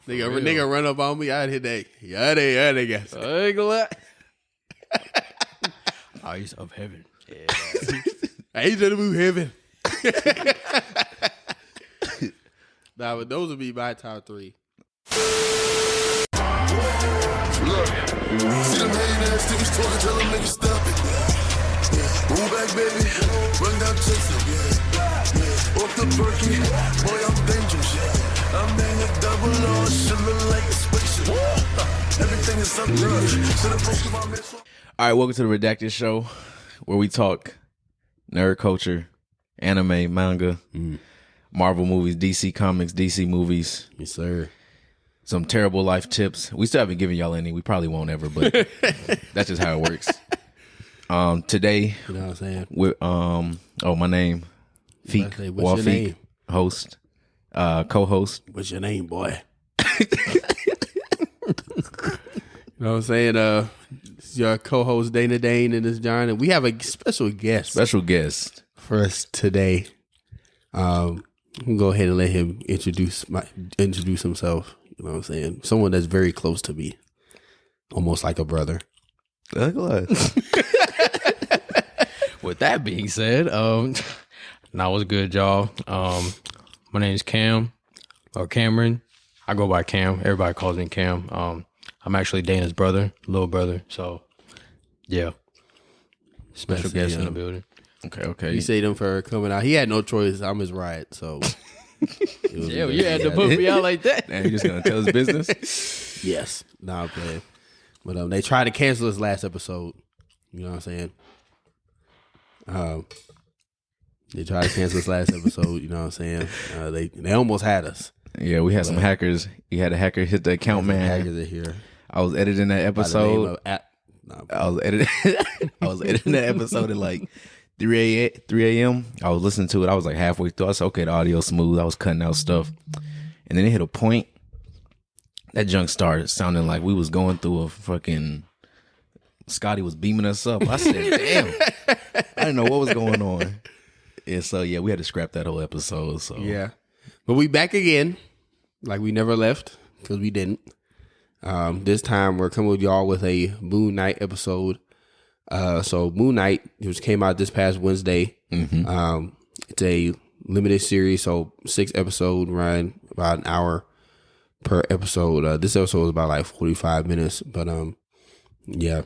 Nigga run up on me, I'd hit that. Yeah, guys. I ain't gonna lie. Eyes of heaven. Yeah. Eyes of the heaven. Nah, but those would be my top 3. Look, see them hating ass niggas talking, tell them niggas stop it. Move back, baby, run down Texas. Off the Berkey, boy, I'm dangerous. I'm in a double R, shit look like a spaceship. Everything is up drugs. All right, welcome to the Redacted Show, where we talk nerd culture, anime, manga, Marvel movies, DC comics, DC movies. Yes, sir. Some terrible life tips. We still haven't given y'all any. We probably won't ever, but that's just how it works. Today, you know what I'm saying? With my name, Feeq, what's your name? Host, co-host. What's your name, boy? You know what I'm saying? This is your co-host Dane, and this is John, and we have a special guest. For us today. We'll go ahead and let him introduce himself. You know what I'm saying? Someone that's very close to me, almost like a brother. With that being said, now what's good, y'all? My name is Cam or Cameron. I go by Cam. Everybody calls me Cam. I'm actually Dana's brother, little brother. So, yeah, special guest in the building. Okay. You say them for coming out. He had no choice. I'm his ride, so. Yeah, you had to put me out like that. And you just gonna tell his business? Yes. Nah, I'm playing. But they tried to cancel this last episode. You know what I'm saying? They tried to cancel this last episode. You know what I'm saying? They almost had us. Yeah, we had some hackers. You had a hacker hit the account, man. Hackers are here. I was editing that episode. I was editing that episode at like 3 a.m. I was listening to it. I was like halfway through. I said, okay, the audio's smooth. I was cutting out stuff. And then it hit a point. That junk started sounding like we was going through a fucking... Scotty was beaming us up. I said, damn. I didn't know what was going on. And so, yeah, we had to scrap that whole episode. So yeah. But we back again. Like we never left. Because we didn't. This time we're coming with y'all with a Moon Knight episode. So Moon Knight, which came out this past Wednesday. Mm-hmm. It's a limited series, so 6 episode run, about an hour per episode. This episode was about like 45 minutes, but yeah.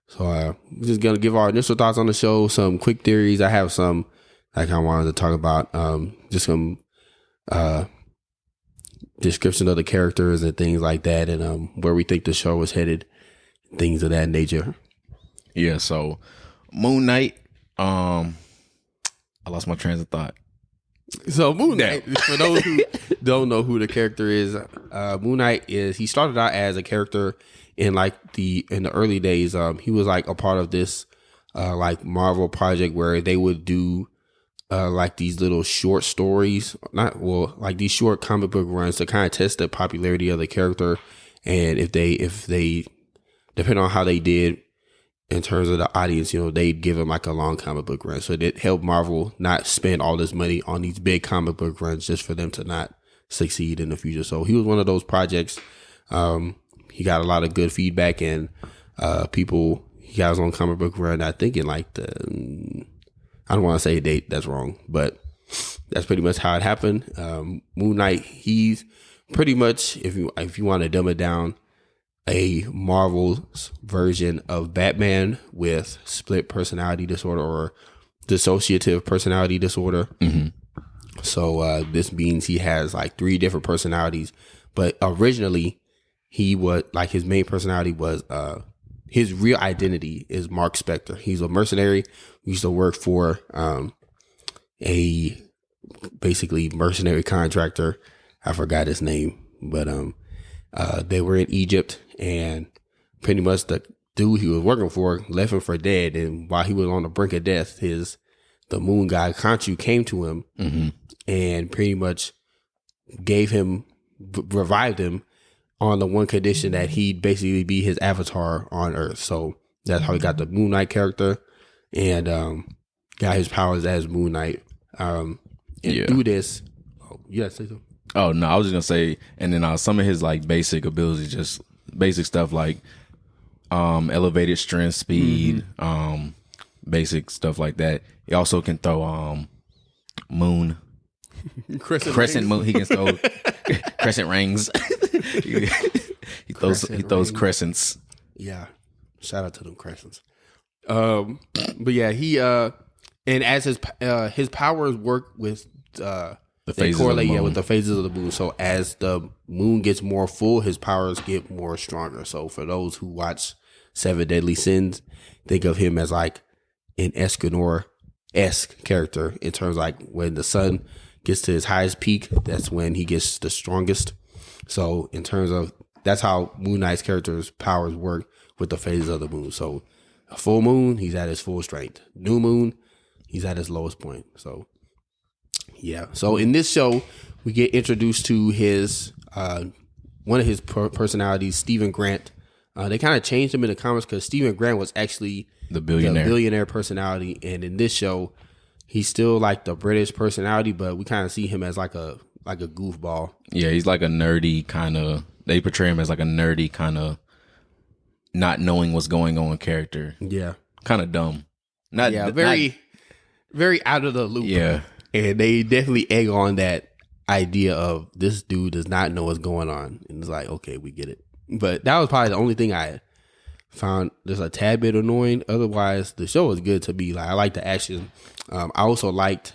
So we're just gonna give our initial thoughts on the show, some quick theories. I have some like I wanted to talk about, just some description of the characters and things like that, and where we think the show was headed, things of that nature. Yeah, so Moon Knight, I lost my train of thought. So Moon Knight, for those who don't know who the character is, Moon Knight he started out as a character in the early days. He was like a part of this like Marvel project where they would do like these little short stories, like these short comic book runs to kind of test the popularity of the character, and if they depending on how they did in terms of the audience, you know, they'd give him like a long comic book run. So it helped Marvel not spend all this money on these big comic book runs just for them to not succeed in the future. So he was one of those projects. He got a lot of good feedback, and he got his own comic book run, I think in like I don't want to say a date, that's wrong, but that's pretty much how it happened. Moon Knight, he's pretty much, if you want to dumb it down, a Marvel's version of Batman with split personality disorder or dissociative personality disorder. Mm-hmm. So this means he has like 3 different personalities, but originally he was like, his main personality was his real identity is Mark Spector. He's a mercenary. He used to work for a basically mercenary contractor. I forgot his name, but they were in Egypt, and pretty much the dude he was working for left him for dead. And while he was on the brink of death, the moon god Khonshu came to him, mm-hmm. and pretty much revived him on the one condition that he'd basically be his avatar on Earth. So that's how he got the Moon Knight character, and got his powers as Moon Knight. And through this, say so. Oh no, I was just gonna say, and then some of his like basic abilities, just basic stuff like elevated strength, speed, basic stuff like that. He also can throw moon, crescent moon. He can throw crescent rings. he throws crescents. Yeah, shout out to them crescents. But yeah, he and as his powers work with they correlate with the phases of the moon. So as the moon gets more full, his powers get more stronger. So for those who watch Seven Deadly Sins, think of him as like an Escanor-esque character in terms of like when the sun gets to his highest peak, that's when he gets the strongest. So in terms of that's how Moon Knight's character's powers work with the phases of the moon. So a full moon, he's at his full strength. New moon, he's at his lowest point. So yeah. So in this show, we get introduced to his one of his personalities, Stephen Grant. They kind of changed him in the comics because Stephen Grant was actually the billionaire personality, and in this show, he's still like the British personality, but we kind of see him as like a goofball. Yeah, he's like a nerdy kind of. They portray him as like a nerdy kind of not knowing what's going on character. Yeah, kind of dumb. Very out of the loop. Yeah. And they definitely egg on that idea of this dude does not know what's going on. And it's like, okay, we get it. But that was probably the only thing I found just a tad bit annoying. Otherwise, the show was good to be like, I like the action. I also liked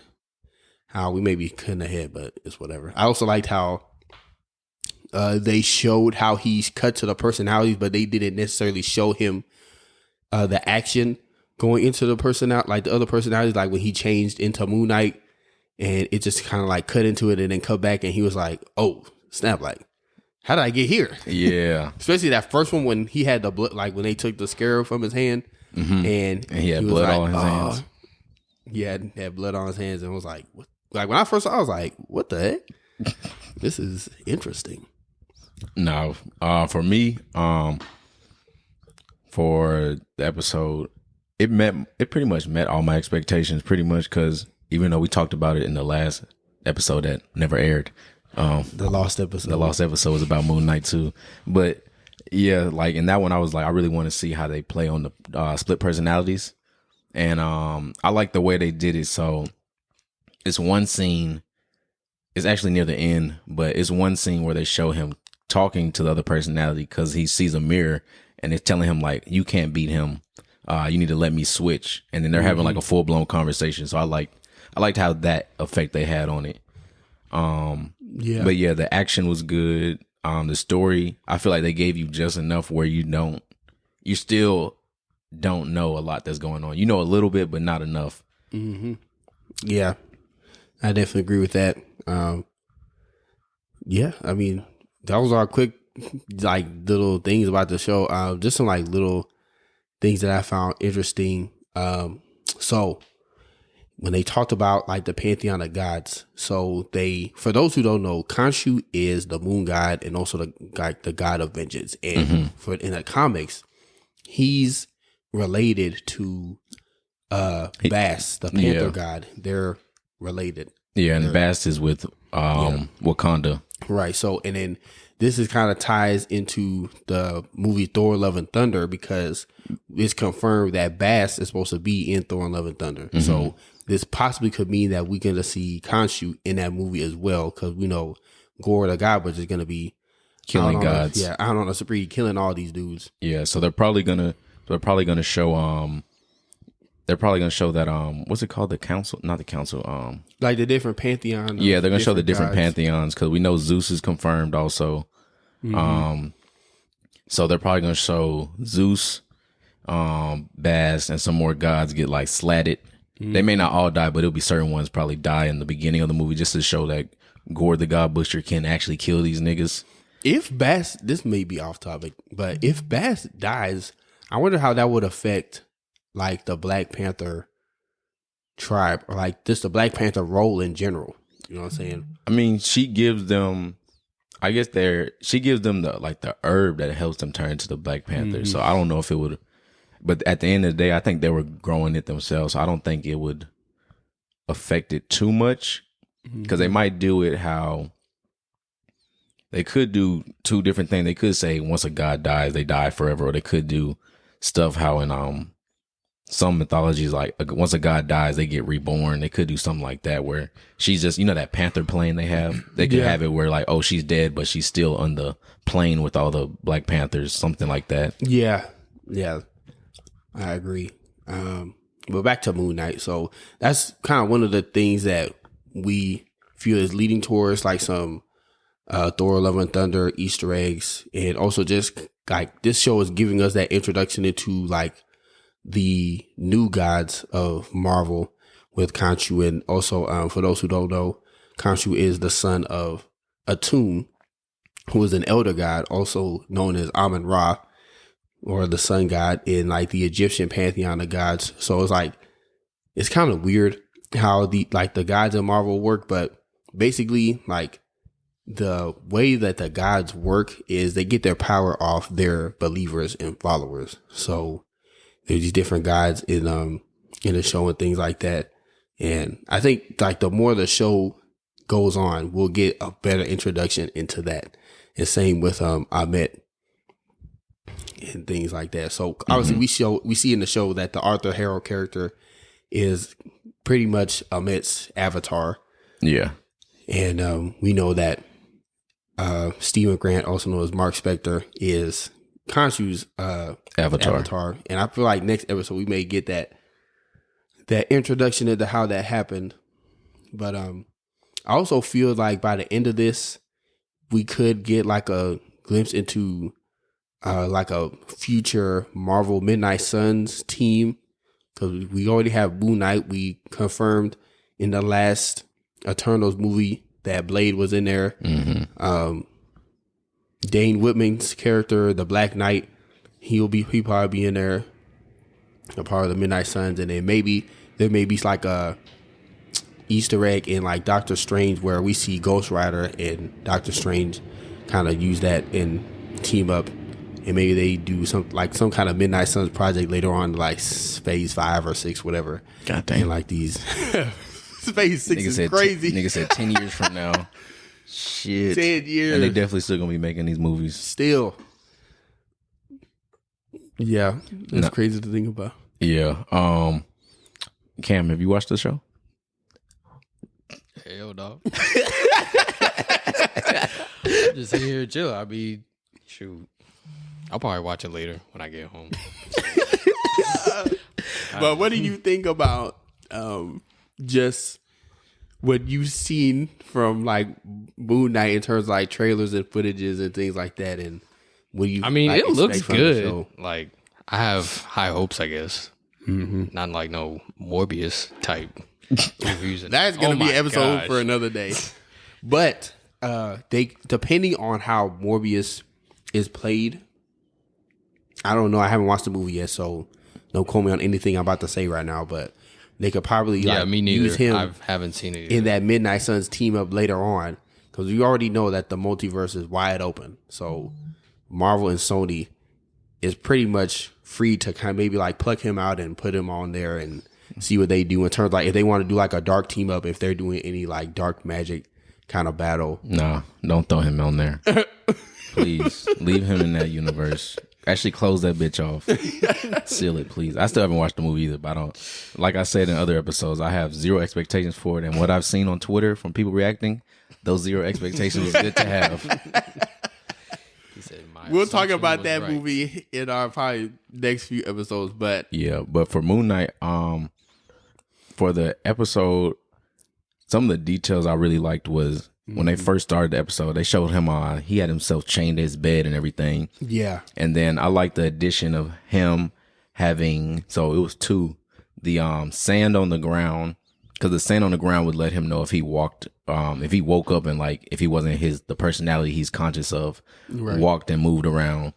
how we maybe couldn't ahead, but it's whatever. I also liked how they showed how he's cut to the personalities, but they didn't necessarily show him the action going into the personality, like the other personalities, like when he changed into Moon Knight. And it just kind of like cut into it and then cut back. And he was like, oh, snap. Like, how did I get here? Yeah. Especially that first one when he had the blood, like when they took the scarab from his hand. And he had blood on his hands. He had blood on his hands and was like, what? Like when I first saw it, I was like, what the heck? This is interesting. No, for me, for the episode, it pretty much met all my expectations pretty much because even though we talked about it in the last episode that never aired. The lost episode. The lost episode was about Moon Knight too. But yeah, like in that one, I was like, I really want to see how they play on the split personalities. And I like the way they did it. So it's one scene, it's actually near the end, but it's one scene where they show him talking to the other personality because he sees a mirror and it's telling him like, you can't beat him. You need to let me switch. And then they're having like a full blown conversation. So I liked how that effect they had on it. Yeah. But yeah, the action was good. The story, I feel like they gave you just enough where you still don't know a lot that's going on. You know a little bit, but not enough. Mm-hmm. Yeah, I definitely agree with that. Yeah, I mean, that was our quick, like, little things about the show. Just some, like, little things that I found interesting. So when they talked about like the pantheon of gods, so for those who don't know, Khonshu is the moon god and also the god of vengeance. And in the comics, he's related to Bast, the panther god. They're related. Yeah, and Bast is with Wakanda. Right. So, and then this is kind of ties into the movie Thor: Love and Thunder because it's confirmed that Bast is supposed to be in Thor: Love and Thunder. So this possibly could mean that we're going to see Khonshu in that movie as well because we know Gore the God Butcher is going to be killing gods. Out on a spree, killing all these dudes. Yeah, so they're probably gonna show that what's it called, the council, not the council, like the different pantheon. Yeah, they're gonna show the different gods. pantheons because we know Zeus is confirmed also. So they're probably gonna show Zeus, Bast, and some more gods get like slatted. They may not all die, but it'll be certain ones probably die in the beginning of the movie just to show that Gore the God Butcher can actually kill these niggas. If Bast, this may be off topic, but if Bast dies, I wonder how that would affect like the Black Panther tribe or like just the Black Panther role in general. You know what I'm saying? I mean, she gives them the herb that helps them turn into the Black Panther. So I don't know if it would, but at the end of the day, I think they were growing it themselves. So I don't think it would affect it too much because they might do it how they could do two different things. They could say once a god dies, they die forever, or they could do stuff how in some mythologies, like once a god dies, they get reborn. They could do something like that where she's just, that panther plane they have. They could have it where like, oh, she's dead, but she's still on the plane with all the Black Panthers, something like that. Yeah, I agree. But back to Moon Knight. So that's kind of one of the things that we feel is leading towards like some Thor: Love and Thunder Easter eggs, and also just like this show is giving us that introduction into like the new gods of Marvel with Khonshu. And also for those who don't know, Khonshu is the son of Atum, who is an elder god, also known as Amun-Ra, or the sun god in like the Egyptian pantheon of gods. So it's like, it's kind of weird how the gods in Marvel work, but basically like the way that the gods work is they get their power off their believers and followers. So there's these different gods in the show and things like that. And I think like the more the show goes on, we'll get a better introduction into that. And same with Ahmet and things like that. So obviously we see in the show that the Arthur Harrow character is pretty much Ahmet's avatar. Yeah. And we know that Stephen Grant, also known as Mark Spector, is Khonshu's avatar. And I feel like next episode we may get that introduction into how that happened. But I also feel like by the end of this, we could get like a glimpse into like a future Marvel Midnight Suns team, because we already have Moon Knight. We confirmed in the last Eternals movie that Blade was in there. Dane Whitman's character, the Black Knight, he'll probably be in there, a part of the Midnight Suns. And then maybe there may be like a Easter egg in like Doctor Strange where we see Ghost Rider and Doctor Strange kind of use that and team up, and maybe they do some kind of Midnight Suns project later on, like phase 5 or 6, whatever. God dang. And like these phase 6 is crazy. Nigga said 10 years from now. Shit. 10 years. And they definitely still gonna be making these movies. Still. Yeah. It's crazy to think about. Yeah. Cam, have you watched the show? Hell no. Just sit here chill. Shoot. I'll probably watch it later when I get home. But what do you think about just what you've seen from like Moon Knight in terms of like trailers and footages and things like that? And what you? I mean, it looks good. Like I have high hopes, I guess. Not like no Morbius type reviews. That's gonna be an episode for another day. But they, depending on how Morbius is played, I don't know. I haven't watched the movie yet, so don't quote me on anything I'm about to say right now. But they could probably me neither. Use him. I haven't seen it yet. In that Midnight Suns team up later on, because we already know that the multiverse is wide open. So Marvel and Sony is pretty much free to kind of maybe like pluck him out and put him on there and see what they do in terms of like if they want to do like a dark team up, if they're doing any like dark magic kind of battle. Nah, don't throw him on there. Please leave him in that universe. Actually close that bitch off. Seal it, please. I still haven't watched the movie either, but I don't, like I said in other episodes, I have zero expectations for it. And what I've seen on Twitter from people reacting, those zero expectations is good to have. We'll talk about that movie in our probably next few episodes, but yeah. But for Moon Knight, for the episode, some of the details I really liked was when they first started the episode, they showed him he had himself chained to his bed and everything. Yeah, and then I liked the addition of him having, so it was 2, the sand on the ground, because the sand on the ground would let him know if he walked, if he woke up and like if he wasn't the personality he's conscious of, walked and moved around.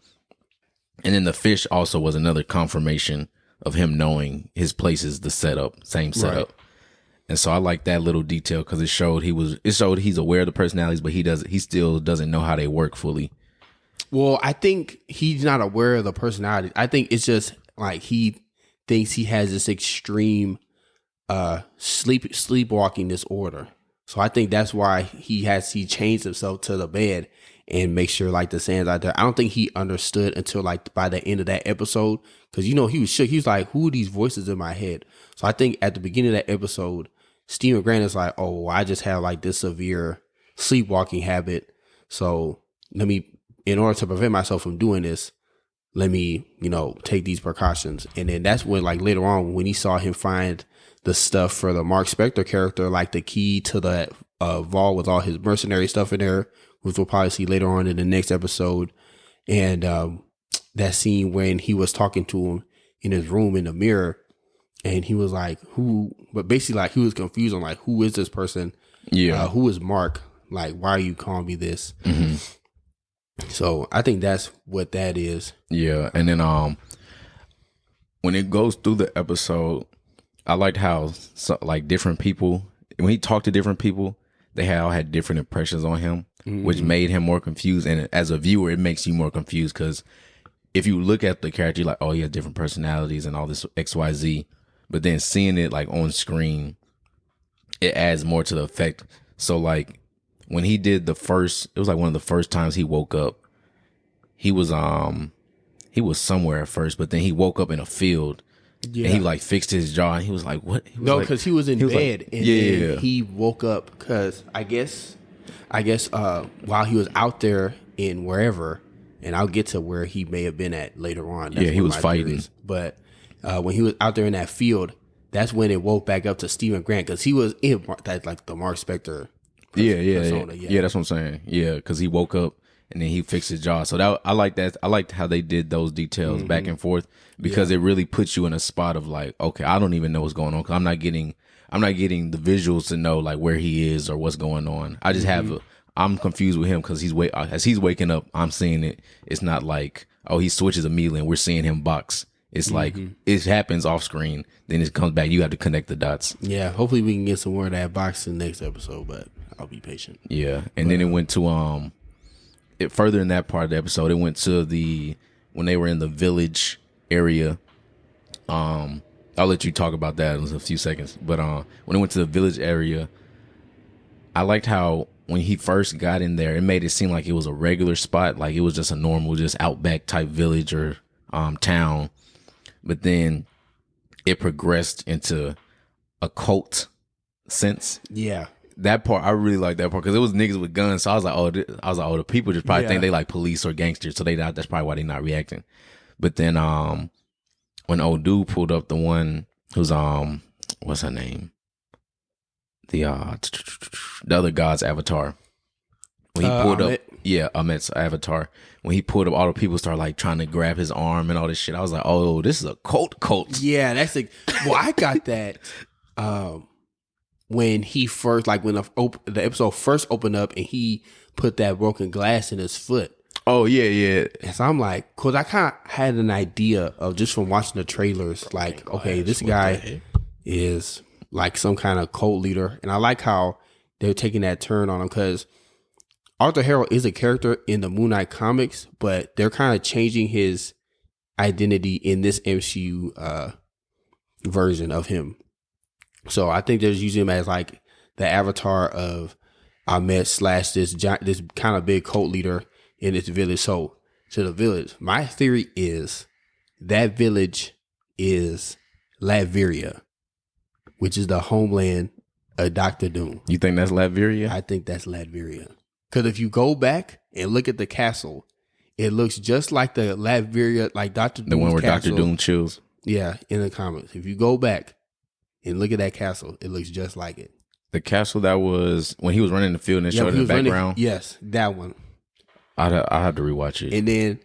And then the fish also was another confirmation of him knowing his place is the setup, same setup. Right. And so I like that little detail because it showed he's aware of the personalities, but he still doesn't know how they work fully. Well, I think he's not aware of the personality. I think it's just like he thinks he has this extreme sleepwalking disorder. So I think that's why he changed himself to the bed. and make sure like the sand's out there. I don't think he understood until like by the end of that episode, because he was shook. He was like, who are these voices in my head? So I think at the beginning of that episode, Stephen Grant is like, oh, I just have like this severe sleepwalking habit. So in order to prevent myself from doing this, let me, take these precautions. And then that's when, like, later on, when he saw him find the stuff for the Mark Spector character, like the key to the vault with all his mercenary stuff in there, which we'll probably see later on in the next episode. And that scene when he was talking to him in his room in the mirror, and he was like, who? But basically, like, he was confused on, like, who is this person? Yeah. Who is Mark? Like, why are you calling me this? Mm-hmm. So I think that's what that is. Yeah. And then when it goes through the episode, I liked how like different people, when he talked to different people, they all had different impressions on him, which made him more confused. And as a viewer, it makes you more confused, because if you look at the character, you're like, oh, he has different personalities and all this XYZ. But then seeing it like on screen, it adds more to the effect. So like when he did it was like one of the first times he woke up. He was somewhere at first, but then he woke up in a field. Yeah. And he like fixed his jaw, and he was like, "What?" No, because he was in bed, like, and then he woke up because I guess while he was out there in wherever, and I'll get to where he may have been at later on. That's he was fighting, theories. But when he was out there in that field, that's when it woke back up to Stephen Grant, because he was in that, like, the Mark Spector. Persona. Yeah, that's what I'm saying. Yeah, because he woke up and then he fixed his jaw. So that I like that. I liked how they did those details back and forth, because it really puts you in a spot of like, okay, I don't even know what's going on, because I'm not getting the visuals to know like where he is or what's going on. I just I'm confused with him, because as he's waking up, I'm seeing it. It's not like, oh, he switches immediately and we're seeing him box. It's like it happens off screen, then it comes back. You have to connect the dots. Yeah, hopefully we can get some more of that box in the next episode, but I'll be patient. Yeah, and then it went to further in that part of the episode. It went to when they were in the village area. I'll let you talk about that in a few seconds. But when it went to the village area, I liked how when he first got in there, it made it seem like it was a regular spot, like it was just a normal, just outback type village or town. But then it progressed into a cult sense. Yeah. That part, I really like that part, because it was niggas with guns. So I was like, oh, the people just probably think they like police or gangsters. So that's probably why they're not reacting. But then when old dude pulled up, the one who's what's her name? The other god's avatar. When he pulled up, Ahmet's avatar. When he pulled up, all the people started like trying to grab his arm and all this shit. I was like, oh, this is a cult. Yeah, that's I got that. When he first, like, when the episode first opened up and he put that broken glass in his foot. Oh, yeah. And so I'm like, because I kind of had an idea of, just from watching the trailers, like, okay, this guy is like some kind of cult leader. And I like how they're taking that turn on him, because Arthur Harrow is a character in the Moon Knight comics, but they're kind of changing his identity in this MCU version of him. So I think they're using him as like the avatar of Ahmed / this kind of big cult leader in this village. So to the village, my theory is that village is Latveria, which is the homeland of Dr. Doom. You think that's Latveria? I think that's Latveria. Because if you go back and look at the castle, it looks just like the Latveria, like Dr. Doom's the one where castle. Dr. Doom chills. Yeah, in the comics. If you go back and look at that castle, it looks just like it. The castle that was when he was running the field and showed in the background. Yes, that one. I'll have to rewatch it. And then,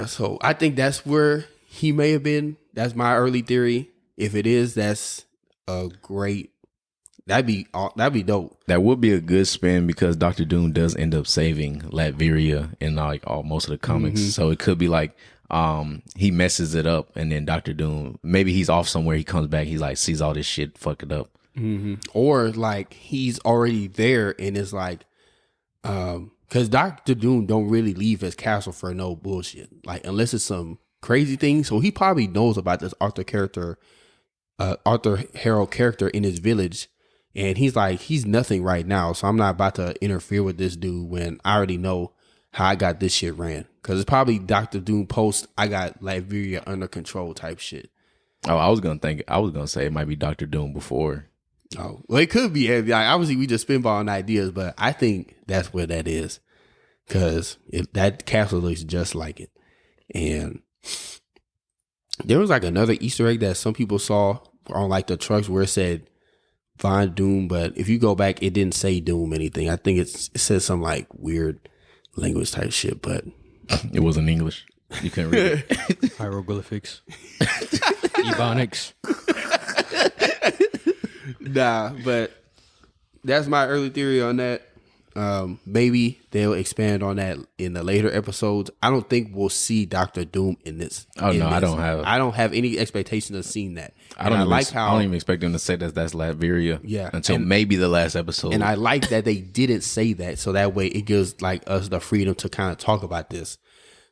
so I think that's where he may have been. That's my early theory. If it is, that's a great. That'd be dope. That would be a good spin, because Dr. Doom does end up saving Latveria in like most of the comics. So it could be like he messes it up, and then Dr. Doom, maybe he's off somewhere, he comes back, he like sees all this shit, fuck it up. Or like he's already there and it's like because Dr. Doom don't really leave his castle for no bullshit, like unless it's some crazy thing. So he probably knows about this Arthur Harrow character in his village, And he's like, he's nothing right now, so I'm not about to interfere with this dude when I already know how I got this shit ran. Because it's probably Dr. Doom post, I got Latveria under control type shit. Oh, I was gonna say it might be Dr. Doom before. Oh, well, it could be. Like, obviously, we just spitballing ideas, but I think that's where that is. Because that castle looks just like it. And there was like another Easter egg that some people saw on like the trucks where it said Von Doom, but if you go back, it didn't say Doom anything. I think it says some like weird language type shit, but it wasn't English. You couldn't read it. Hieroglyphics, Ebonics. Nah, but that's my early theory on that. Maybe they'll expand on that in the later episodes. I don't think we'll see Dr. Doom in this. Oh no, I don't have any expectation of seeing that. I don't even expect them to say that's Latveria. Yeah, until maybe the last episode. And I like that they didn't say that, so that way it gives like us the freedom to kind of talk about this.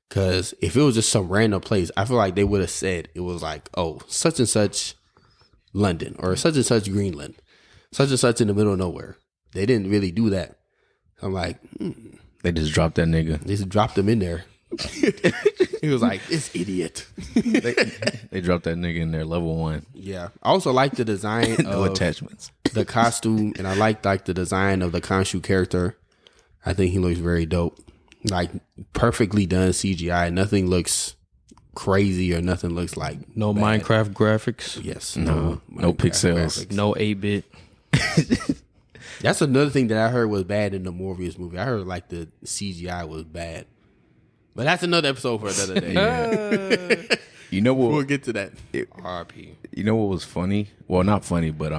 Because if it was just some random place, I feel like they would have said it was like, oh, such and such London or such and such Greenland, such and such in the middle of nowhere. They didn't really do that. I'm like, they just dropped that nigga. They just dropped him in there. He was like, this idiot. They dropped that nigga in there, level 1. Yeah. I also like the design no of attachments. The costume, and I like the design of the Khonshu character. I think he looks very dope. Like perfectly done CGI. Nothing looks crazy or nothing looks like no bad. Minecraft graphics. Yes. No pixels. Graphics. No 8-bit. That's another thing that I heard was bad in the Morbius movie. I heard like the CGI was bad. But that's another episode for another day. You know what? We'll get to that. RP. You know what was funny? Well, not funny, but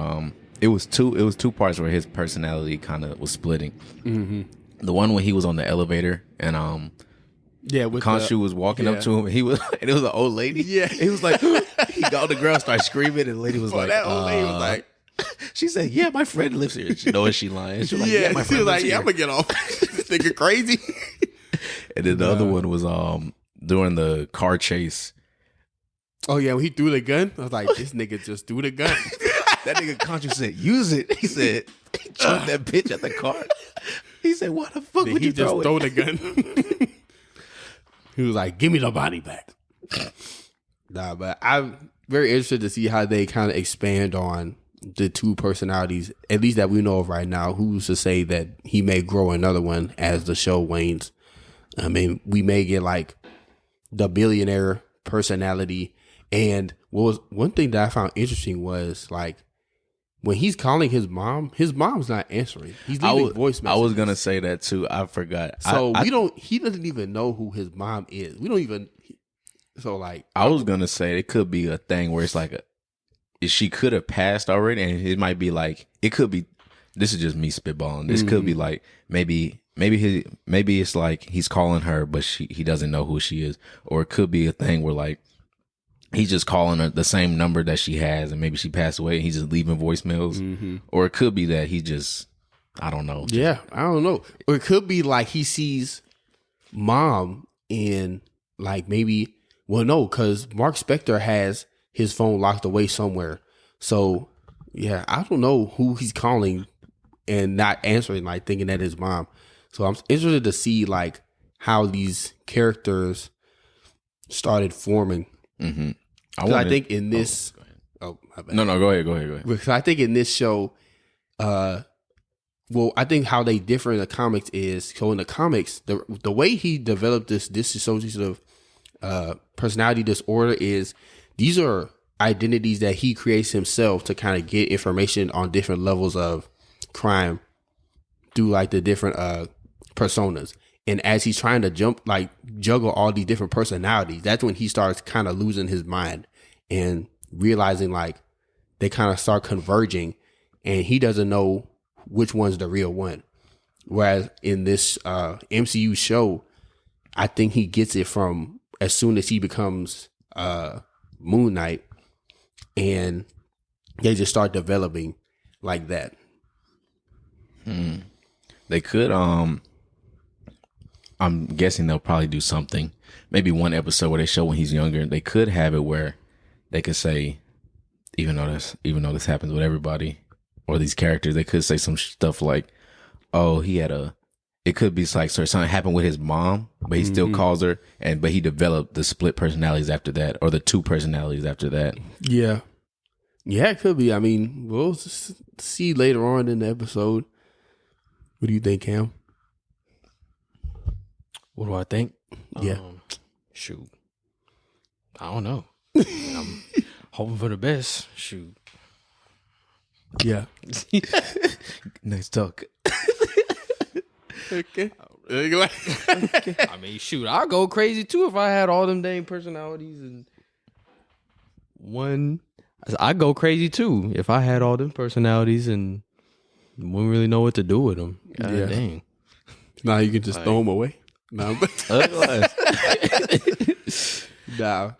it was two parts where his personality kind of was splitting. Mm-hmm. The one when he was on the elevator and Khonshu was walking up to him and it was an old lady. Yeah. He was like, he got on the ground, started screaming, and the lady was like, that old lady was like, she said, "Yeah, my friend lives here." She knows she lying. She was like, yeah, my she friend was like, lives "Yeah, here." I'm gonna get off." This nigga crazy. And then the other one was during the car chase. Oh yeah, when he threw the gun, I was like, "This nigga just threw the gun." That nigga Khonshu said, "Use it." He said, he chucked that bitch at the car. He said, "Why the fuck would you just throw the gun?" He was like, "Give me the body back." Nah, but I'm very interested to see how they kind of expand on the two personalities, at least that we know of right now. Who's to say that he may grow another one as the show wanes? I mean, we may get like the billionaire personality. And what was one thing that I found interesting was like when he's calling his mom's not answering. He's leaving voice messages. I was gonna say that too. I forgot. So he doesn't even know who his mom is. We don't even. So like, I was gonna say it could be a thing where it's like she could have passed already, and it might be like it could be. This is just me spitballing. This could be like maybe it's like he's calling her, but he doesn't know who she is, or it could be a thing where like he's just calling her the same number that she has, and maybe she passed away, and he's just leaving voicemails, or it could be that he just I don't know. Yeah, I don't know. Or it could be like he sees mom in like maybe. Well, no, because Mark Spector has his phone locked away somewhere. So, yeah, I don't know who he's calling and not answering, like thinking that his mom. So I'm interested to see like how these characters started forming. Mm-hmm. I think in this, my bad. No, go ahead. Because I think in this show, I think how they differ in the comics is so in the comics the way he developed this dissociative personality disorder is these are identities that he creates himself to kind of get information on different levels of crime through like the different personas. And as he's trying to juggle all these different personalities, that's when he starts kind of losing his mind and realizing like they kind of start converging and he doesn't know which one's the real one. Whereas in this MCU show, I think he gets it from as soon as he becomes Moon Knight, and they just start developing like that. They could. I'm guessing they'll probably do something. Maybe one episode where they show when he's younger. They could have it where they could say, even though this happens with everybody, or these characters, they could say some stuff like, "Oh, it could be like something happened with his mom, but he still calls her, but he developed the split personalities after that, or the two personalities after that." Yeah, it could be. I mean, we'll see later on in the episode. What do you think, Cam? What do I think? Yeah. Shoot. I don't know. I'm hoping for the best. Shoot. Yeah. Nice talk. Okay. I mean, shoot, I'll go crazy too if I had all them dang personalities and one. I'd go crazy too if I had all them personalities and wouldn't really know what to do with them. God dang. Now you can just throw them away. No, nah.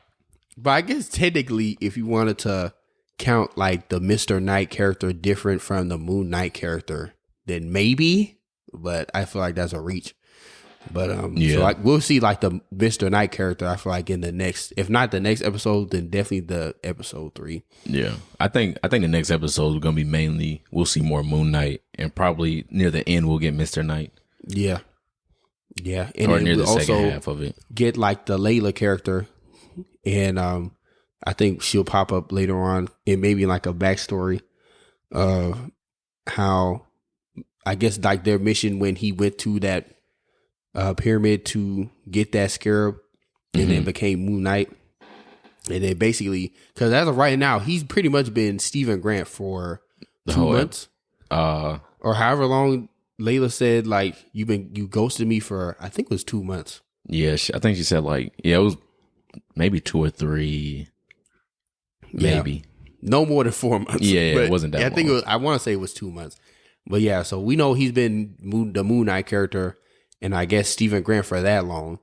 But I guess technically, if you wanted to count like the Mr. Knight character different from the Moon Knight character, then maybe. But I feel like that's a reach. But so like we'll see like the Mr. Knight character. I feel like in the next, if not the next episode, then definitely the episode 3. Yeah, I think the next episode is gonna be mainly we'll see more Moon Knight, and probably near the end we'll get Mr. Knight. Yeah, and or near the we'll second half of it. Get like the Layla character, and I think she'll pop up later on, and maybe like a backstory of how I guess like their mission when he went to that pyramid to get that scarab, and then became Moon Knight, and then basically because as of right now he's pretty much been Stephen Grant for 2 months, or however long Layla said like you ghosted me for, I think it was 2 months. Yeah, I think she said like it was maybe 2 or 3, maybe no more than 4 months. Yeah, but it wasn't that long. I think I want to say it was 2 months. But yeah, so we know he's been the Moon Knight character, and I guess Stephen Grant for that long.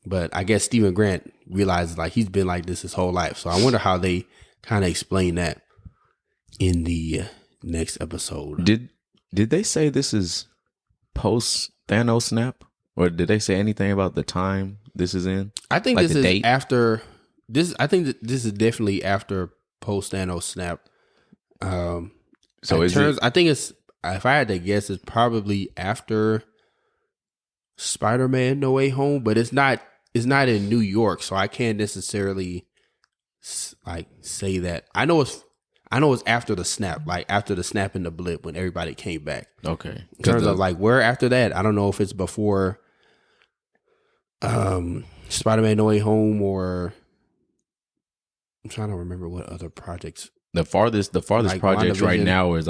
But I guess Stephen Grant realizes like he's been like this his whole life. So I wonder how they kind of explain that in the next episode. Did they say this is post Thanos snap, or did they say anything about the time this is in? I think like this is date? after this. I think that this is definitely after post Thanos snap. So I think it's, if I had to guess, it's probably after Spider-Man No Way Home, but it's not in New York, so I can't necessarily like say that. I know it's after the snap, like after the snap and the blip when everybody came back. Okay. In terms of like where after that, I don't know if it's before Spider-Man No Way Home, or I'm trying to remember what other projects. The farthest like projects right now is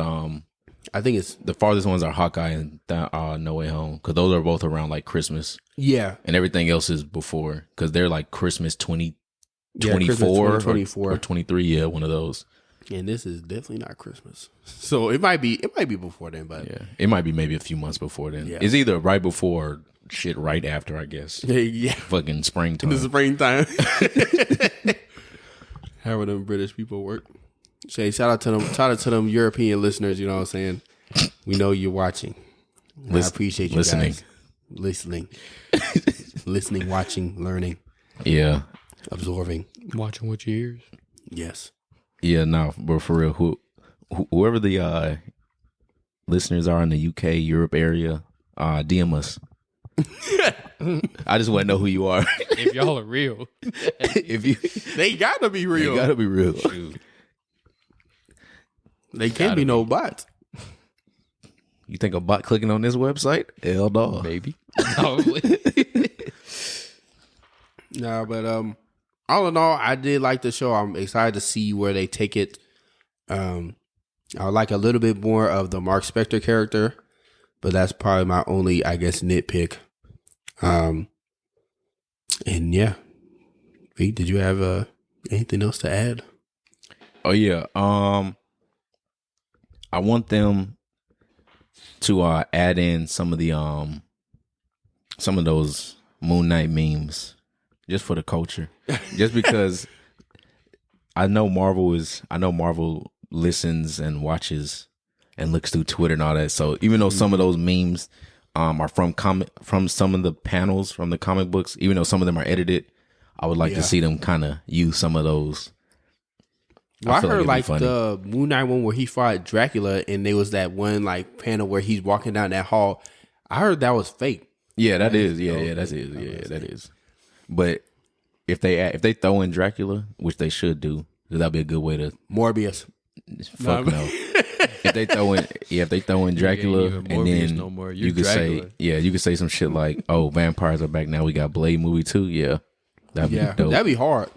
I think it's the farthest ones are Hawkeye and No Way Home, because those are both around like Christmas. Yeah, and everything else is before, because they're like Christmas 2024 or 23. Yeah, one of those. And this is definitely not Christmas, so it might be before then. But yeah, it might be maybe a few months before then. Yeah. It's either right before or shit right after, I guess. Yeah, fucking springtime. In the springtime. How them British people work? Say shout out to them European listeners. You know what I'm saying? We know you're watching. I appreciate you guys listening, watching, learning. Yeah, absorbing, watching with your ears. Yes. Yeah, no, but for real, whoever the listeners are in the UK, Europe area, DM us. I just want to know who you are. If y'all are real. They gotta be real. They gotta be real. They can't be no bots. You think a bot clicking on this website? Hell no. Maybe. Probably. Nah, but all in all, I did like the show. I'm excited to see where they take it. I would like a little bit more of the Mark Spector character, but that's probably my only, I guess, nitpick. And yeah, Feeq, did you have anything else to add? Oh yeah, I want them to add in some of those Moon Knight memes just for the culture, just because I know Marvel listens and watches and looks through Twitter and all that. So even though some of those memes are from some of the panels from the comic books, even though some of them are edited, I would like to see them kind of use some of those Well, I heard like the Moon Knight one where he fought Dracula, and there was that one like panel where he's walking down that hall. I heard that was fake. Yeah, that is. Yeah, that is. Yeah, that is. But if they throw in Dracula, which they should do, that'd be a good way to Morbius. Fuck no. If they throw in Dracula, and then you could Dracula. you could say some shit like, "Oh, vampires are back now. We got Blade movie too." Yeah, that'd be dope. That'd be hard.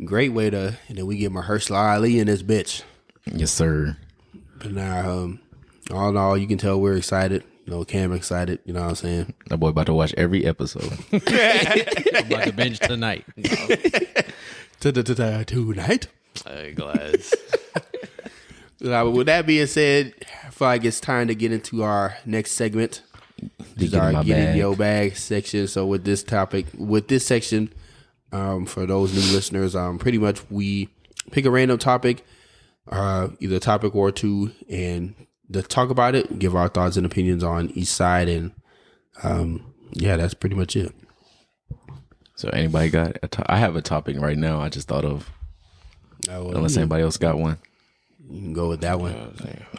Great way to, and then we get Mahershala Ali in this bitch. Yes, sir. But now, all in all, you can tell we're excited. You know, Cam excited. You know what I'm saying? That boy about to watch every episode. I'm about to binge tonight. Tonight. Glad. With that being said, I feel like it's time to get into our next segment. Which is our Get in Your Bag section. So with this section, for those new listeners, pretty much we pick a random topic, either a topic or two, and to talk about it, give our thoughts and opinions on each side, and that's pretty much it. So anybody got I have a topic right now I just thought of. Unless anybody else got one. You can go with that one.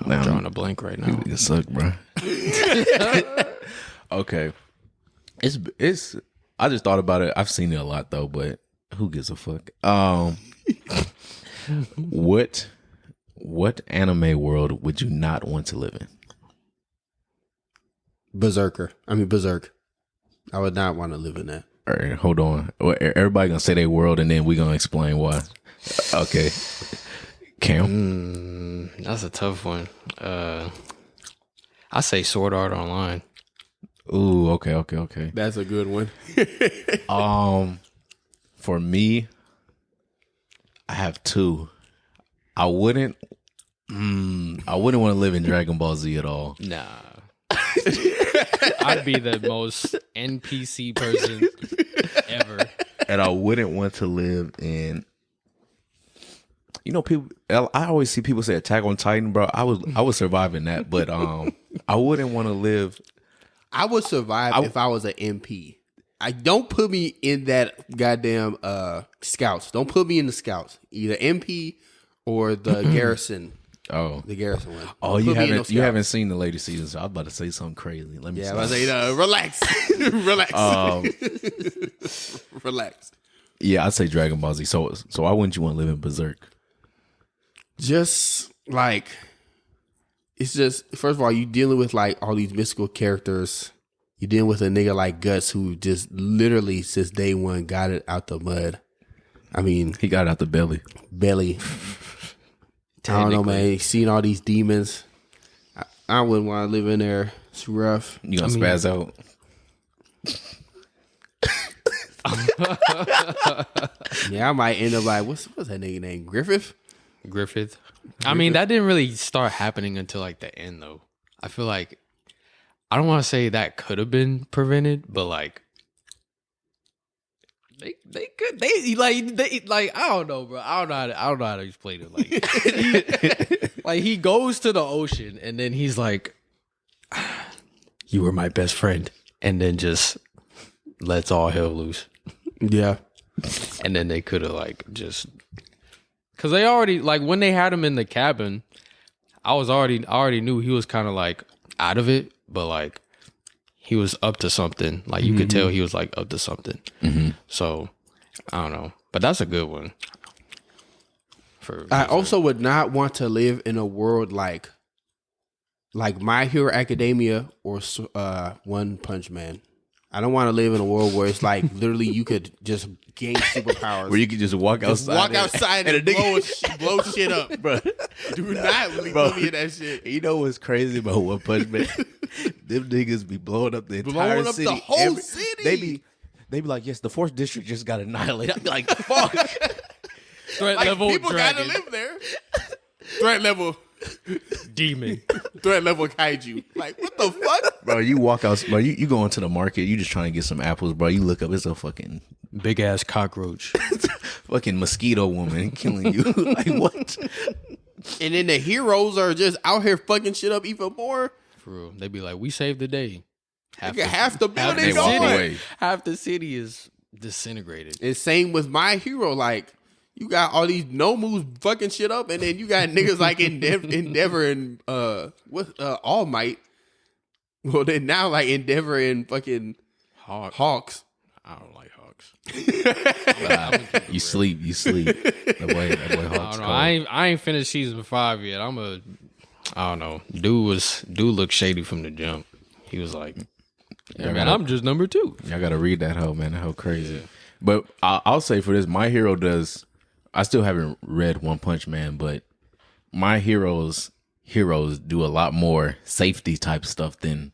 I'm drawing a blank right now. You suck, bro. Okay. It's I just thought about it. I've seen it a lot though, but who gives a fuck? What anime world would you not want to live in? Berserk. I would not want to live in that. All right, hold on. Everybody gonna say their world, and then we gonna explain why. Okay, Cam. That's a tough one. I say Sword Art Online. Ooh, okay. That's a good one. For me, I have two. I wouldn't want to live in Dragon Ball Z at all. Nah. I'd be the most NPC person ever. And I wouldn't want to live in, people, I always see people say Attack on Titan, bro. I would survive in that, but I wouldn't want to live. I would survive if I was an MP. Don't put me in that goddamn scouts. Don't put me in the scouts. Either MP or the garrison. Oh, the garrison one. Oh, you haven't seen the latest season. So I was about to say something crazy. Let me. Yeah, I was say relax, relax. Yeah, I'd say Dragon Ball Z. So why wouldn't you want to live in Berserk? Just like, it's just, first of all, you dealing with like all these mystical characters. You dealing with a nigga like Guts who just literally since day one got it out the mud. I mean, he got it out the belly. I don't know, man. Seeing all these demons, I wouldn't want to live in there. It's rough. You gonna spaz out? Yeah, I might end up like what's that nigga name? Griffith. I mean, that didn't really start happening until like the end, though. I feel like I don't want to say that could have been prevented, but like they could I don't know, bro. I don't know how to explain it. Like he goes to the ocean and then he's like, "You were my best friend," and then just lets all hell loose. Yeah, and then they could have like just because they already like when they had him in the cabin, I already knew he was kind of like out of it, but like he was up to something. Like you could tell he was like up to something. Mm-hmm. So I don't know, but that's a good one. I also would not want to live in a world like My Hero Academia or One Punch Man. I don't want to live in a world where it's like literally you could just gain superpowers. Where you could just walk outside and blow shit up, bro. Do not really put me in that shit. You know what's crazy about One Punch Man? Them niggas be blowing up the entire city. The whole city. They be like, yes, the 4th district just got annihilated. I'd be like, fuck. Threat like, level people dragon. gotta live there. Threat level demon. Threat level kaiju. Like, what the fuck? Bro, you walk out, bro, you go into the market, you just trying to get some apples, bro. You look up, it's a fucking big ass cockroach. Fucking mosquito woman killing you. Like, what? And then the heroes are just out here fucking shit up even more. For real. They be like, we saved the day. Half the building gone. Half the city is disintegrated. And same with My Hero. Like, You got all these no moves fucking shit up, and then you got niggas like Endeavor and All Might. Well, then now like Endeavor and fucking Hawks. I don't like Hawks. You sleep. That boy Hawks. I ain't finished season 5 yet. I don't know. Dude looked shady from the jump. He was like, yeah, man, I'm just number 2. Y'all gotta read that hoe, man. That hoe crazy. Yeah. But I'll say for this, My Hero does. I still haven't read One Punch Man, but My Heroes do a lot more safety type stuff than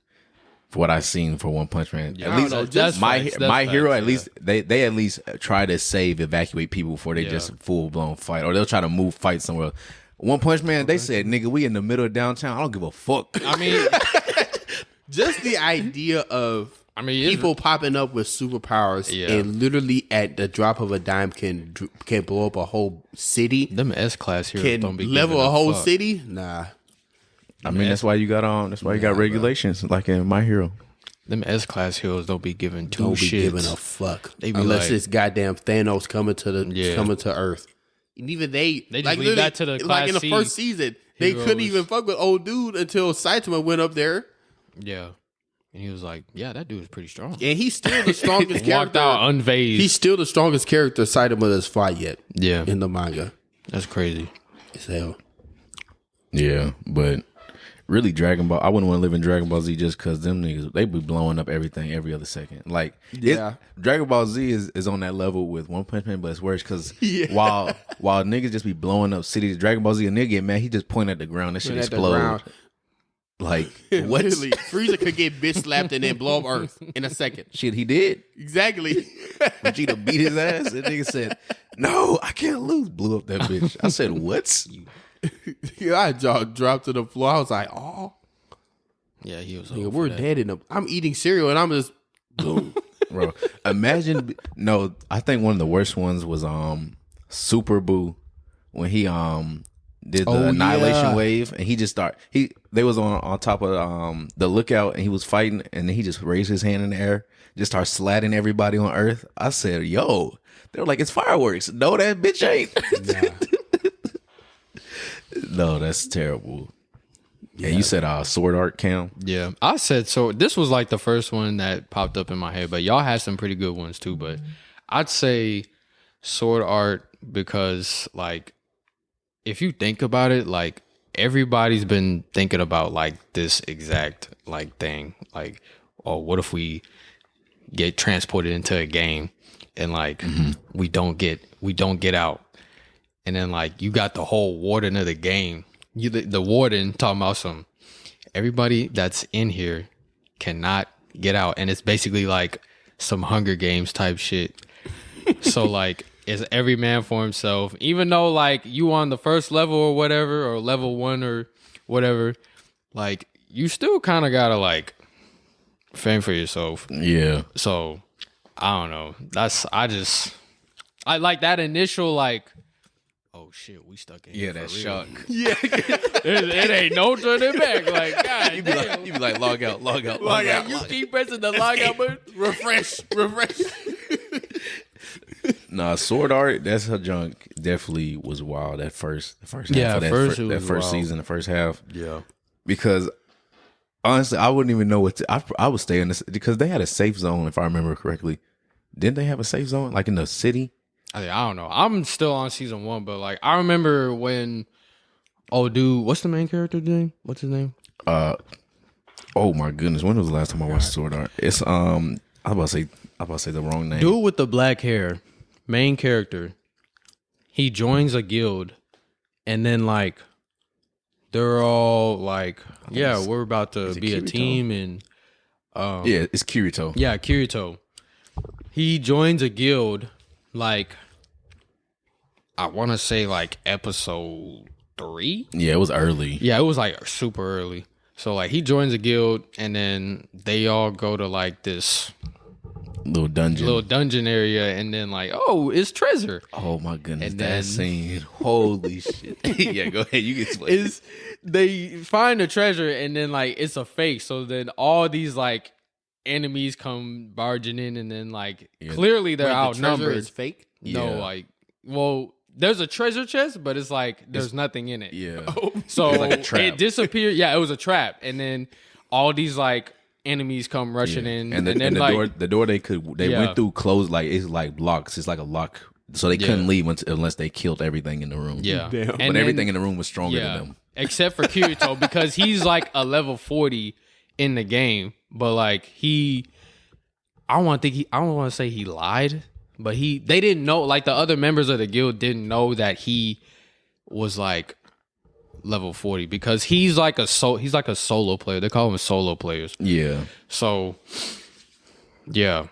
for what I've seen for One Punch Man. Yeah, at least that's My Hero, facts, at least they at least try to evacuate people before they just full blown fight, or they'll try to fight somewhere. One Punch Man, they said, "Nigga, we in the middle of downtown. I don't give a fuck." I mean, just the idea of people popping up with superpowers and literally at the drop of a dime can blow up a whole city. Them S-class heroes don't be level a whole city. Nah, I mean that's why you got you got regulations like in My Hero. Them S-class heroes don't be giving two shits. Giving a fuck. They be unless it's goddamn Thanos coming to Earth. And even they just like leave that to the class like in the C first season, they couldn't even fuck with old dude until Saitama went up there. Yeah. And he was like, yeah, that dude is pretty strong. And he's still the strongest character. Walked out unfazed. He's still the strongest character Saitama has fought yet. Yeah. In the manga. That's crazy. As hell. Yeah, but really Dragon Ball, I wouldn't want to live in Dragon Ball Z just because them niggas, they be blowing up everything every other second. Like, Dragon Ball Z is on that level with One Punch Man, but it's worse because while niggas just be blowing up cities, Dragon Ball Z, a nigga get mad, he just point at the ground, that shit explode. Like, what? Literally, Frieza could get bitch slapped and then blow up Earth in a second. Shit, he did. Exactly. Vegeta beat his ass. That nigga said, "No, I can't lose." Blew up that bitch. I said, "What?" I jaw dropped to the floor. I was like, "Oh, yeah." He was. Nigga, we're dead in them. I'm eating cereal and I'm just boom, bro. Imagine. No, I think one of the worst ones was Super Boo when he did the annihilation wave, and he just they was on top of the lookout, and he was fighting, and then he just raised his hand in the air, just start slatting everybody on Earth. I said, "Yo," they were like, "It's fireworks." No, that bitch ain't. No, that's terrible. Yeah, you said Sword Art, Cam. Yeah, I said so. This was like the first one that popped up in my head, but y'all had some pretty good ones too. But I'd say Sword Art because like, if you think about it, like everybody's been thinking about like this exact like thing. Like, oh, what if we get transported into a game and like we don't get out, and then like you got the whole warden of the game. The warden talking about everybody that's in here cannot get out, and it's basically like some Hunger Games type shit. So like, it's every man for himself, even though like you on the first level or whatever, or level 1 or whatever, like you still kind of gotta like fend for yourself. Yeah. So I don't know. I like that initial like, oh shit, we stuck in here. Yeah, that shock. Yeah. it ain't no turning back. Like, God, you be like, log out. You keep pressing the log out button. refresh. Nah, Sword Art, that's her junk. Definitely was wild. That first half of that first season, the first half. Yeah, because honestly, I wouldn't even know what I would stay in this because they had a safe zone, if I remember correctly. Didn't they have a safe zone like in the city? I don't know. I'm still on season 1, but like I remember when, oh dude, what's the main character name? What's his name? Oh my goodness, when was the last time I watched Sword Art? It's I was about to say the wrong name. Dude with the black hair, main character. He joins a guild, and then like they're all like, yeah, we're about to be a team, and yeah, it's Kirito. Yeah, Kirito. He joins a guild. Like, I want to say like episode 3. Yeah, it was early. Yeah, it was like super early. So like he joins a guild, and then they all go to like this little dungeon area, and then like, oh, it's treasure. Oh my goodness, and that scene! Holy shit! Yeah, go ahead. You can explain. They find the treasure, and then like it's a fake. So then all these like enemies come barging in, and then like clearly they're outnumbered. The treasure is fake? No, like, well, there's a treasure chest, but it's like there's nothing in it. Yeah. So It's like a trap. it disappeared. Yeah, it was a trap, and then all these like enemies come rushing in, and then the like door they went through closed, like it's like blocks. It's like a lock, so they couldn't leave unless they killed everything in the room. Yeah, Damn. But everything in the room was stronger than them. Except for Kirito, because he's like a level 40 in the game. But like I don't want to say he lied, but they didn't know, like the other members of the guild didn't know that he was like level 40 because he's like a solo player. They call him solo players. Yeah. So yeah,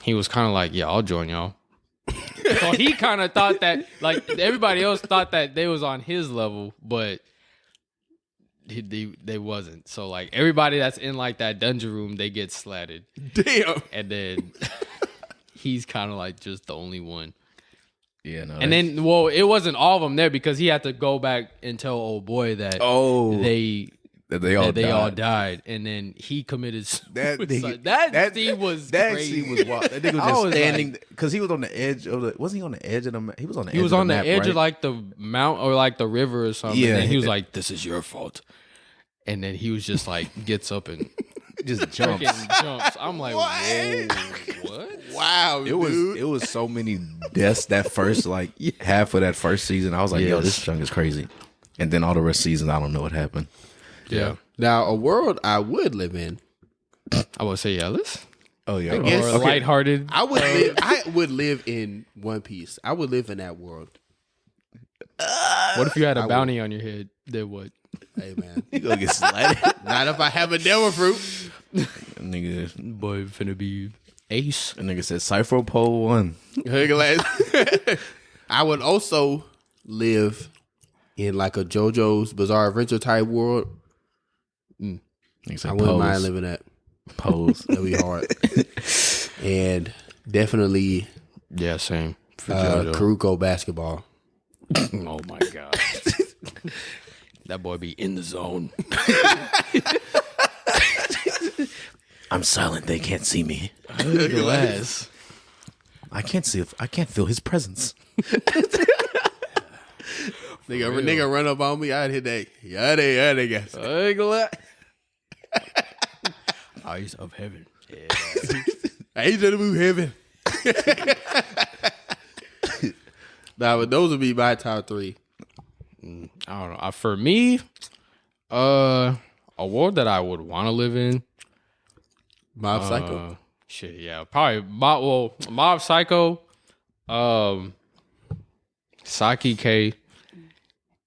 he was kind of like, yeah, I'll join y'all. So he kind of thought that, like everybody else thought that they was on his level, but they wasn't. So like everybody that's in like that dungeon room, they get slatted. Damn. And then he's kind of like just the only one. Yeah. No. And then, well, it wasn't all of them there because he had to go back and tell old boy that they all died, and then he committed suicide. That scene was crazy. Scene was wild. That nigga was just standing because he was on the edge of the. Wasn't he on the edge of the? He was on the. He was on the edge of like the mount or like the river or something. Yeah, and he was like, "This is your fault," and then he was just like gets up and just jumps. I'm like, whoa, what? Wow, it was so many deaths that first like half of that first season. I was like, yo, this junk is crazy. And then all the rest of seasons, I don't know what happened. Yeah. Now, a world I would live in. I would say Ellis. Oh yeah, Or lighthearted. I would live in One Piece. I would live in that world. What if you had a bounty on your head? Then what? Hey man, you gonna get slighted. Not if I have a devil fruit. Nigga, boy, finna be ace. A nigga said Cypher Pole 1. I would also live in like a JoJo's Bizarre Adventure type world. I wouldn't mind living that. Pose. That'd be hard. And definitely, yeah, same. For JoJo. Kuruko basketball. Oh my god, that boy be in the zone. I'm silent. They can't see me. Glass. I can't feel his presence. Nigga run up on me. I'd hit that. Yeah, guys. Eyes of heaven. Yeah. Angel of heaven. Nah, but those would be my top 3. I don't know. For me, a world that I would want to live in. Mob Psycho. Shit, yeah, probably Mob Psycho, Saki K,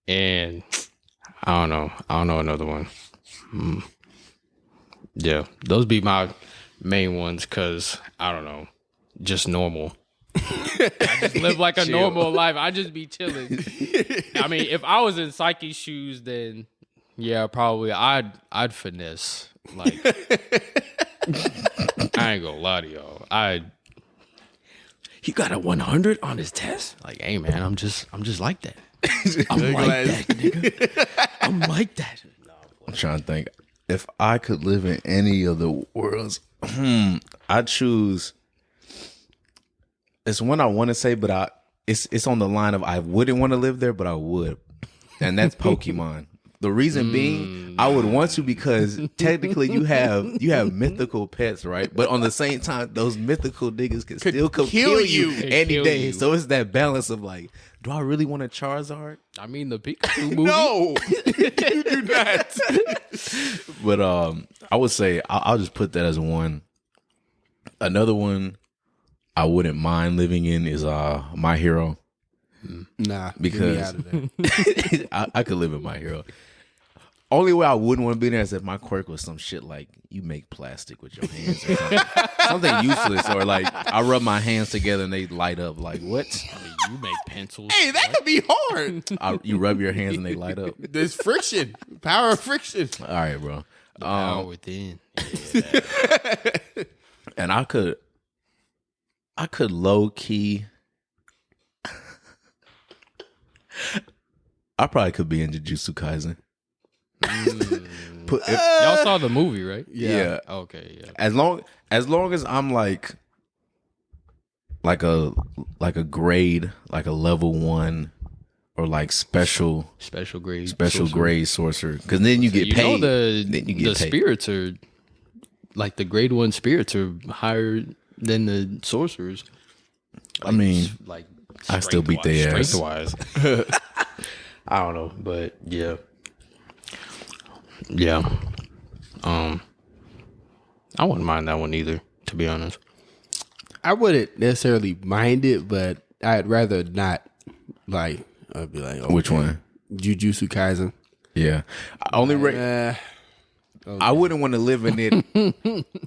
and I don't know another one. Yeah, those be my main ones because I don't know, just normal. I just live like a normal life. I just be chilling. I mean, if I was in Psyche's shoes, then yeah, probably I'd finesse. Like, I ain't gonna lie to y'all. He got a 100 on his test. Like, hey man, I'm just like that. I'm like that, nigga. I'm like that. I'm trying to think. If I could live in any of the worlds, I'd choose. It's one I want to say, but it's on the line of I wouldn't want to live there, but I would, and that's Pokemon. The reason being, I would want to because technically you have mythical pets, right? But on the same time, those mythical niggas can still kill you any day. So it's that balance of like, do I really want a Charizard? I mean, the Pikachu movie. No, you do not. But I would say I'll just put that as one. Another one I wouldn't mind living in is My Hero. Nah, because I could live in My Hero. Only way I wouldn't want to be there is if my quirk was some shit like you make plastic with your hands or something, something useless, or like I rub my hands together and they light up. Like what? I mean, you make pencils. Hey, that could be hard. You rub your hands and they light up. There's friction, power of friction. All right, bro. Power within. Yeah. And I could low key. I probably could be in Jujutsu Kaisen. Y'all saw the movie, right? Yeah. Okay. Yeah. As long as I'm like like a grade, like a level 1 or like special grade sorcerer, because then you get paid. The spirits are like the grade 1 spirits are higher than the sorcerers. Like, I mean, like I still beat their ass. Strength-wise. I don't know, but yeah. I wouldn't mind that one either, to be honest. I wouldn't necessarily mind it, but I'd rather not. Like, I'd be like, okay, which one? Jujutsu Kaisen. Yeah, I wouldn't want to live in it.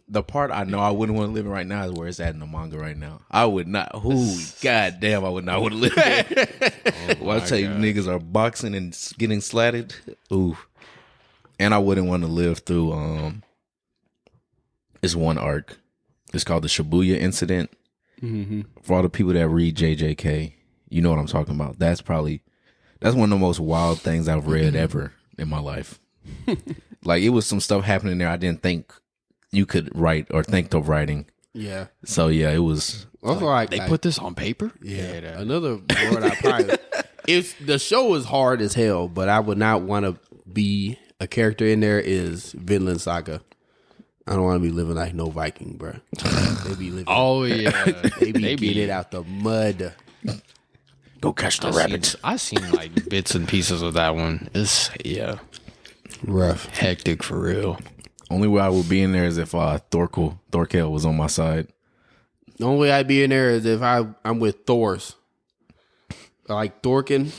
The part I know I wouldn't want to live in right now is where it's at in the manga right now. I would not. God damn, I would not want to live there. Well, I tell you, niggas are boxing and getting slatted. Ooh, and I wouldn't want to live through. It's one arc. It's called the Shibuya Incident. Mm-hmm. For all the people that read JJK, you know what I'm talking about. That's one of the most wild things I've read ever in my life. Like, it was some stuff happening there I didn't think you could write or think of writing. Yeah. So yeah, it was. Also, like they put this on paper. Yeah. Another word I probably. The show is hard as hell, but I would not want to be a character in there. Is Vinland Saga. I don't want to be living like no Viking, bro. They be living. Oh yeah, they be getting it out the mud. Go catch the rabbits. I seen like bits and pieces of that one. It's rough, hectic for real. Only way I would be in there is if Thorkel was on my side. The only way I'd be in there is if I'm with Thor's. Like Thorkin,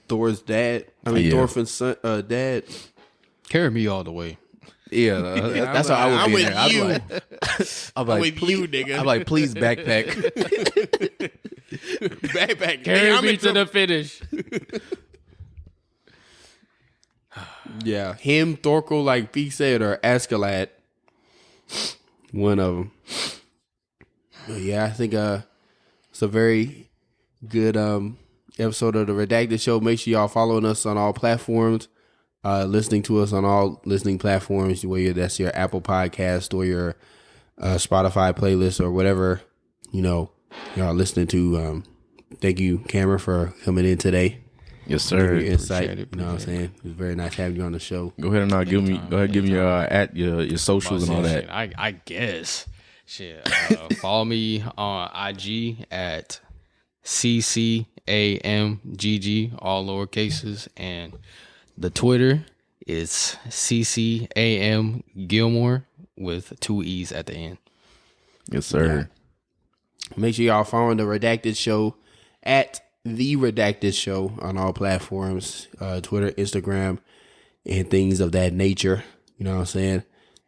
Thor's dad. Thorfinn's son, dad. Carry me all the way. Yeah, that's how I would be in there. I'm like, with you, nigga. I'm like, please backpack. Backpack. Carry me to the finish. Yeah, him, Thorkel, like Feeq said, or Askeladd. One of them. But yeah, I think it's a very good episode of the Redacted Show. Make sure y'all following us on all platforms. Listening to us on all listening platforms, whether that's your Apple Podcast or your Spotify playlist or whatever, y'all listening to. Thank you, Cameron, for coming in today. Yes, sir. Your insight, you know what I'm saying? It was very nice having you on the show. Go ahead and give me your socials and all that. Shit, I guess. Shit. Follow me on IG at CCAMGG, all lower cases, and the Twitter is CCAM Gilmore with 2 E's at the end. Yes, sir. Yeah. Make sure y'all following the Redacted Show at The Redacted Show on all platforms, Twitter, Instagram, and things of that nature. You know what I'm saying?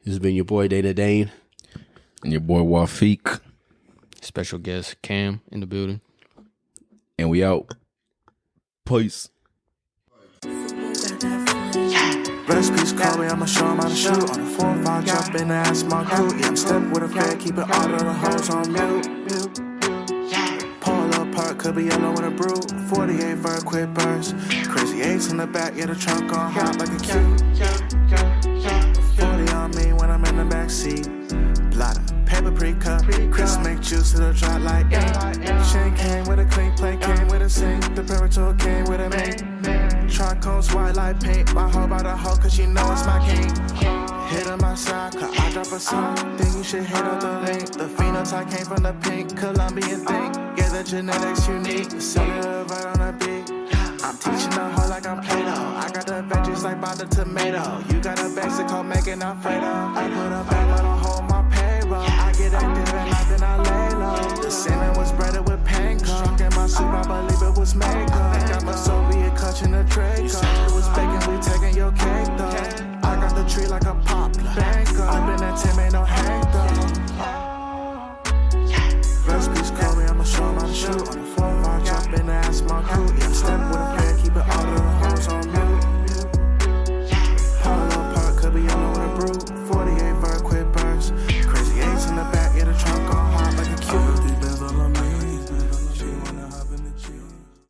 This has been your boy, Dane. And your boy, Feeq. Special guest, Cam, in the building. And we out. Peace. Recipes call me, I'ma show 'em how to shoot. On the 4-5, jump in the ass, my crew. Yeah, I'm stepping with a fed, keeping all of the hoes on mute. Pull a little part, could be yellow in a brew. 48 vert, quick burns. Crazy 8s in the back, yeah, the trunk on hot like a cue. 40 on me when I'm in the backseat. Blotter, paper pre-cut. Chris make juice, it'll drop like ink. Chain came with a clean plate, came with a sink. The Parator came with a mink. Tricones white like paint. My hoe by the hoe, cause she know it's my king. Hit on my side, cause I drop a song. Think you should hit up the link. The phenotype came from the pink Colombian thing. Yeah, the genetics unique. Cellular right on the beat. I'm teaching the hoe like I'm Play-Doh. I got the veggies like by the tomato. You got a basic hoe making Alfredo. I put a bag on a hoe on my payroll. I get active at night, then I lay low. The salmon was breaded with panko. Struck in my soup, I believe it was Mako. I got my Soviet clutching the Draco. You said it was bacon, we taking your cake though. I got the tree like a poplar. I've been at Tim, ain't no